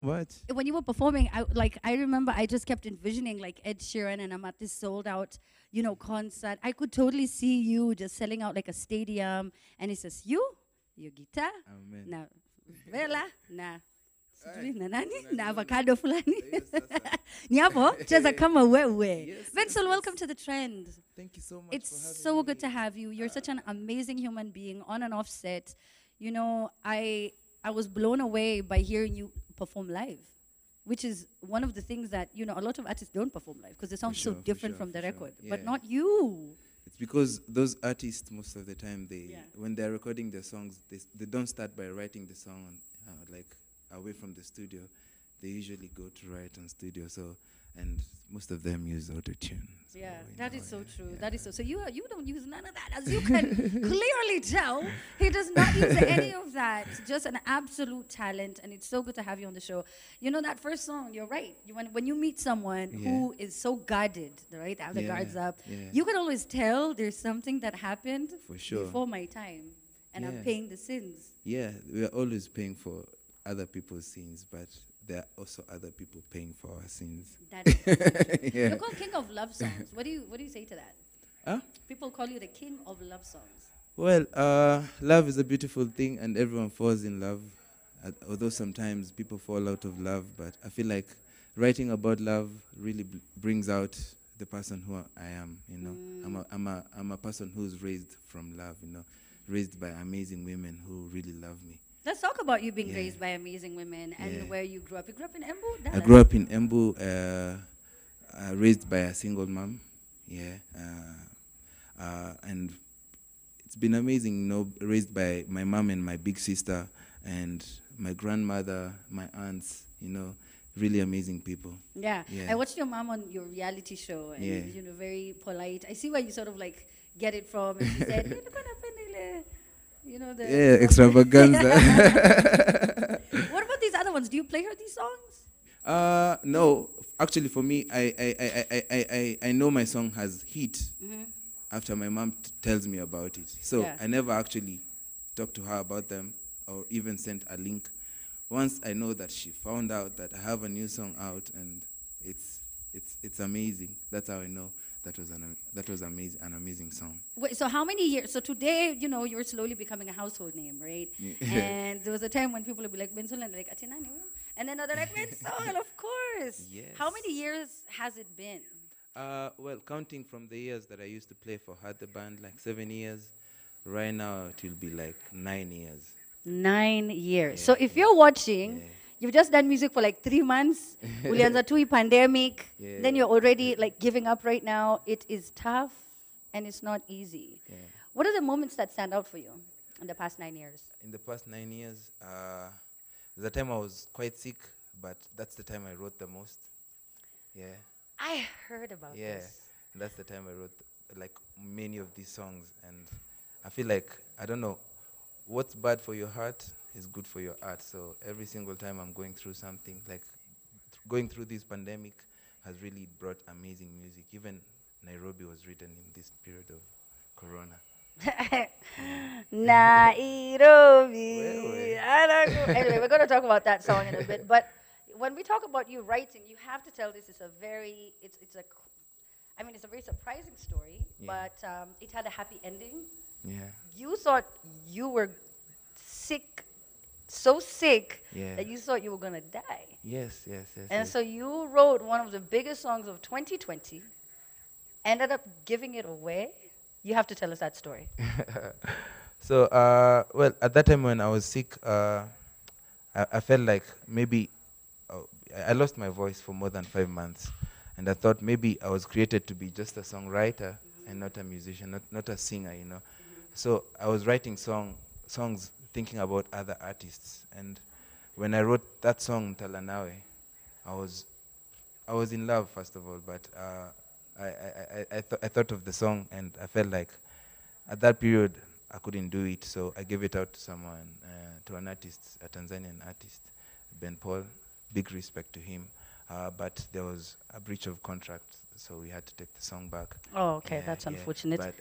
What? When you were performing, I remember I just kept envisioning like Ed Sheeran, and I'm at this sold out, concert. I could totally see you just selling out like a stadium, and he says, your guitar, Amen. na vela, na Aye. sijui na nani, na Unaniona. avocado fulani. Yes, sasa. Ni hapo, cheza kama wewe. Yes, Bensoul, yes, welcome yes. to the trend. Thank you so much It's for having so me. good to have you. You're such an amazing human being on and off set. You know, I was blown away by hearing you perform live, which is one of the things that, a lot of artists don't perform live because they sound so sure, for different sure, from the for sure. record. Yeah. But not you. It's because those artists, most of the time, Yeah. when they're recording their songs, they don't start by writing the song like away from the studio. They usually go to write on studio. So, and most of them use autotune. So, Yeah, you that know, is so yeah, true. yeah. That is so. So you don't use none of that, as you can clearly tell. He does not use any of that. Just an absolute talent, and it's so good to have you on the show. You know that first song. You're right. When you meet someone who is so guarded, right? They have the guards up. Yeah. You can always tell there's something that happened For sure. before my time, and I'm Yeah. paying the sins. Yeah, we are always paying for other people's sins, but there are also other people paying for our sins. That is so true. Yeah. You're called king of love songs. What do you say to that? Huh? People call you the king of love songs. Well, love is a beautiful thing, and everyone falls in love. Although sometimes people fall out of love, but I feel like writing about love really brings out the person who I am. You know, I'm a person who's raised from love. You know, raised by amazing women who really love me. Let's talk about you being Yeah. raised by amazing women and Yeah. where you grew up. You grew up in Embu? I grew up in Embu, raised by a single mom. Yeah, and it's been amazing. You know, raised by my mom and my big sister and my grandmother, my aunts. You know, really amazing people. Yeah. Yeah. I watched your mom on your reality show, and Yeah. very polite. I see where you sort of like get it from. And she said, "Hindi ko napinili." The Yeah, extravaganza. What about these other ones? Do you play her these songs? No, actually, for me, I know my song has hit after my mom tells me about it. So Yeah. I never actually talked to her about them or even sent a link. Once I know that she found out that I have a new song out and it's amazing. That's how I know that was amazing, an amazing song. Wait, so how many years? So today, you're slowly becoming a household name, right? Yeah. And there was a time when people would be like, Bensoul, and they're like, Ate nani? And then they're like, Bensoul, of course. Yes. How many years has it been? Well, counting from the years that I used to play for Had the Band, like 7 years. Right now, it will be like 9 years. 9 years. Yeah, So if you're watching, Yeah. you've just done music for like 3 months, ulianza tu pandemic, Yeah. then you're already like giving up right now. It is tough and it's not easy. Yeah. What are the moments that stand out for you in the past 9 years? In the past 9 years, the time I was quite sick, but that's the time I wrote the most. Yeah. I heard about Yeah. this. And that's the time I wrote like many of these songs, and I feel like, I don't know, what's bad for your heart is good for your art. So every single time I'm going through something, like going through this pandemic has really brought amazing music. Even Nairobi was written in this period of Corona. Nairobi. Wewe. I don't know. Anyway, we're going to talk about that song in a bit. But when we talk about you writing, you have to tell this. It's a very surprising story, Yeah. but it had a happy ending. Yeah. You thought you were sick, so sick Yeah. that you thought you were going to die. Yes, yes, yes. And yes. so you wrote one of the biggest songs of 2020, ended up giving it away. You have to tell us that story. So, well, at that time when I was sick, I felt like maybe I lost my voice for more than 5 months. And I thought maybe I was created to be just a songwriter and not a musician, not a singer, you know. So I was writing songs thinking about other artists. And when I wrote that song, Talanawe, I was in love, first of all, but I thought of the song and I felt like at that period I couldn't do it, so I gave it out to someone, to an artist, a Tanzanian artist, Bensoul. Big respect to him. But there was a breach of contract, so we had to take the song back. Oh, okay, Yeah, that's yeah. unfortunate.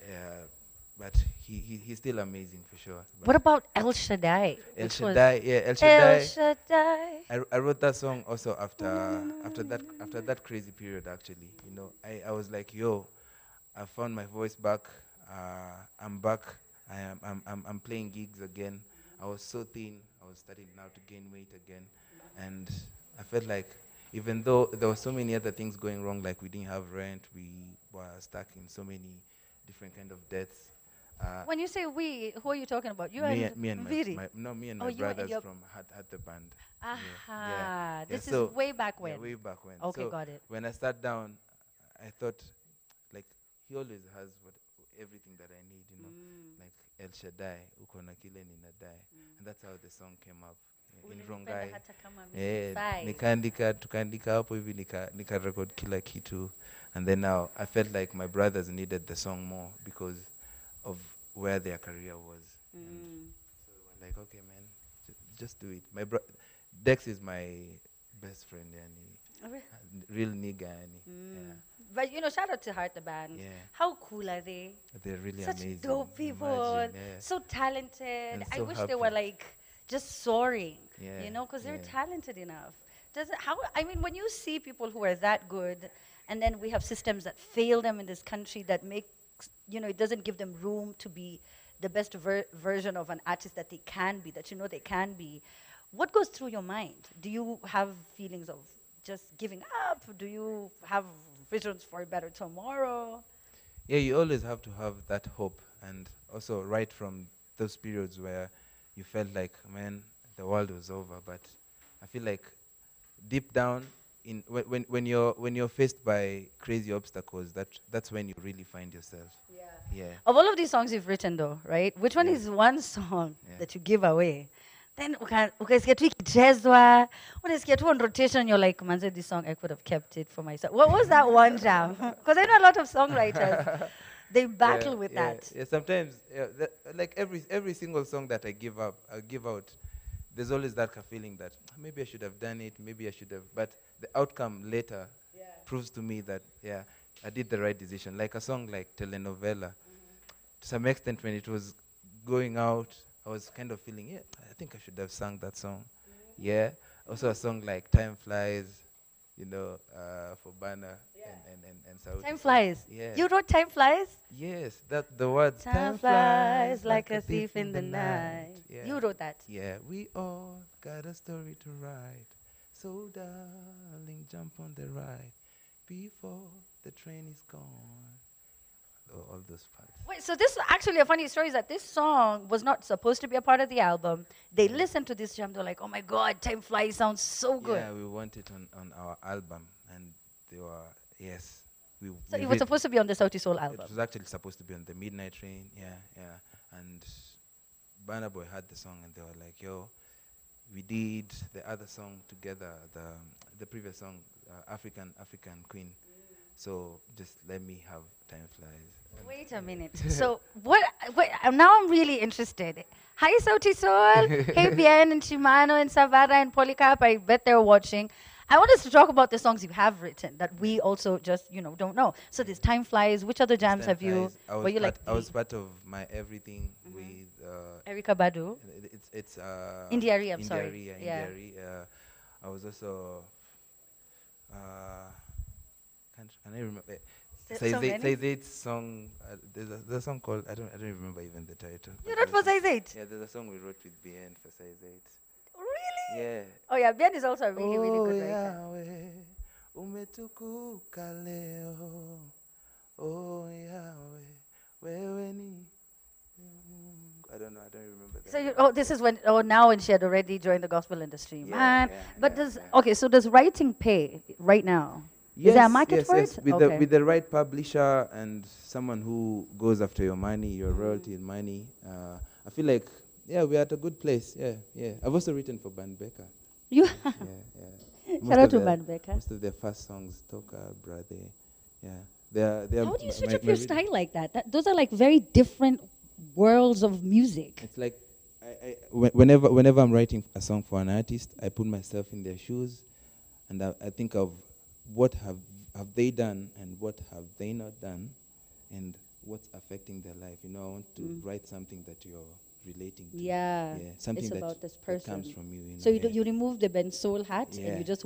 But he's still amazing for sure. But What about El Shaddai? El which was Shaddai, yeah, El El Shaddai. Shaddai. I wrote that song also after that crazy period actually. I was like, yo, I found my voice back. I'm back. I'm playing gigs again. I was so thin. I was starting now to gain weight again, and I felt like even though there were so many other things going wrong, like we didn't have rent, we were stuck in so many different kind of debts. Uh, When you say we, who are you talking about? You me, and and- me and Viri? me and Oh, my you and brothers your. from had the band. Yeah, yeah, Aha. yeah. This is So way back yeah, when. way back when. Okay, So got it. when I sat down, I thought like he always has everything that I need. Like El Shaddai, uko na kile ninadai, and that's how the song came up in Ulinipenda Rongai. hata kama mimi Eh, sifai. tukaandika hapo hivi nika record kila kitu, and then now I felt like my brothers needed the song more because of where their career was. And Mm. so we're like, okay, man, just do it. Dex is my best friend, yani, Okay. real nigga, yani. Mm. But shout out to Heart the band. Yeah, How cool are they? they're really Such amazing. dope people. Imagine, yeah, So talented. and I so wish they were happy. like just soaring, Yeah, because they're yeah, talented enough. Does it, how, I mean, when you see people who are that good, and then we have systems that fail them in this country that makes, it doesn't give them room to be the best version of an artist that they can be, that they can be. What goes through your mind? Do you have feelings of just giving up? Do you have visions for a better tomorrow? yeah. You always have to have that hope, and also right from those periods where you felt like, man, the world was over. But I feel like deep down, in when you're faced by crazy obstacles, that's when you really find yourself. Yeah, Of all of these songs you've written, though, right? Which one yeah, is one song yeah. that you give away? Then ukaisikia tu ikichezwa, unasikia tu on rotation, you're like, man, this song, I could have kept it for myself. What was that one jam? Because I know a lot of songwriters, they Yeah, battle with yeah, that. yeah. Sometimes, yeah, like every single song that I give out, there's always that feeling that maybe I should have done it, maybe I should have, but the outcome later proves to me that yeah, I did the right decision. Like a song like Telenovela, to some extent, when it was going out, I was kind of feeling, yeah, I think I should have sung that song. Yeah. Also a song like Time Flies, for Bana and Sauti Time Sol. flies. Yeah. You wrote Time Flies? Yes, that the words Time flies like a thief in the night. Yeah. You wrote that. Yeah, we all got a story to write. So darling, jump on the ride before the train is gone. All those parts. Wait, so this actually a funny story is that this song was not supposed to be a part of the album. They listened to this jam, they're like, oh my god, Time Flies sounds so good. Yeah, we want it on our album, and they were yes. So it was supposed to be on the Sauti Soul It album. was actually supposed to be on the Midnight Train. Yeah, yeah. And Burna Boy had the song, and they were like, "Yo, we did the other song together, the previous song, African Queen. So just let me have Time Flies." And Wait a minute. So now I'm really interested. Hi Sauti Soul. Hey Bien and Shimano and Savara and Polycarp. I bet they're watching. I want us to talk about the songs you have written that we also just, don't know. So this Time Flies. Which other jams Time have you? Flies. I Were was you like I was part of My Everything with Erika Badu? it's Indiari, I'm Indiari, sorry. Yeah. Indiari. I was also can I remember? So many? Saizaid's song. There's a song called I don't even remember even the title. You but wrote for there's a- Zaizait? Yeah, there's a song we wrote with BN for Saizaid. Really? Yeah. Oh yeah, Ben is also a really, really Oh good writer. Yahweh, umetukuka leo. Oh Yahweh, wewe ni I don't know. I don't remember that. So this is now when she had already joined the gospel industry, Yeah, man. yeah, But yeah, does yeah. okay? So does writing pay right now? Yes, Is there a market yes, for yes. it? With Okay. the right publisher and someone who goes after your money, your royalty and money, I feel like we're at a good place. Yeah, yeah. I've also written for Ban Becker. You Yeah, yeah. shout out to Man Becker. Most of their first songs, Toka, Brother. Yeah, they're. How do you switch my up your reading- style like that? Those are like very different worlds of music. It's like whenever I'm writing a song for an artist, I put myself in their shoes, and I think of what have they done and what have they not done, and what's affecting their life. I want to write something that you're relating to. Yeah, Yeah, something it's that, about this that comes person. from you. So Yeah. you remove the Bensoul hat Yeah. and you just